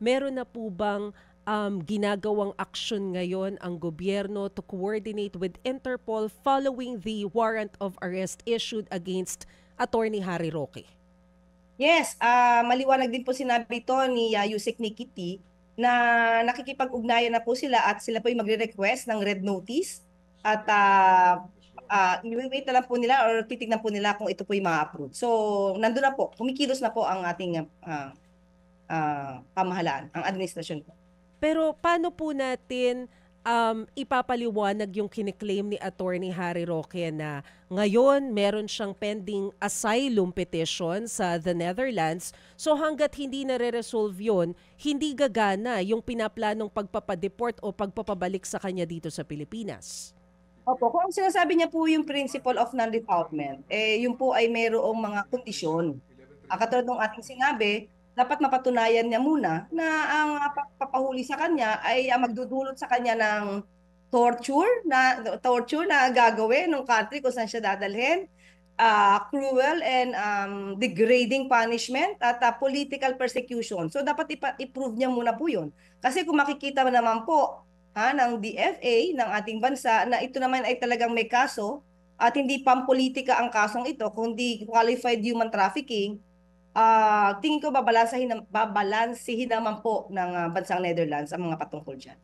meron na po bang ginagawang aksyon ngayon ang gobyerno to coordinate with Interpol following the warrant of arrest issued against Attorney Harry Roque? Yes, maliwanag din po sinabi ito ni Yusek Nikiti na nakikipag-ugnayan na po sila at sila po yung magre-request ng red notice at i-wait na lang po nila or titignan po nila kung ito po yung ma-approve. So, nandun na po, kumikilos na po ang ating pamahalaan, ang administrasyon po. Pero paano po natin ipapaliwanag yung kiniklaim ni Attorney Harry Roque na ngayon meron siyang pending asylum petition sa the Netherlands. So hanggat hindi nare-resolve yun, hindi gagana yung pinaplanong pagpapadeport o pagpapabalik sa kanya dito sa Pilipinas. Opo, kung ang sinasabi niya po yung principle of non-refoulement, yun po ay mayroong mga kondisyon. Katulad ng ating sinabi, dapat mapatunayan niya muna na ang papahuli sa kanya ay magdudulot sa kanya ng torture na gagawin ng country kung saan siya dadalhin, cruel and degrading punishment at political persecution. So dapat i-prove niya muna po yun. Kasi kung makikita mo naman po ng DFA ng ating bansa na ito naman ay talagang may kaso at hindi pampolitika ang kasong ito, kundi qualified human trafficking, tingin ko babalansihin naman po ng bansang Netherlands ang mga patungkol dyan.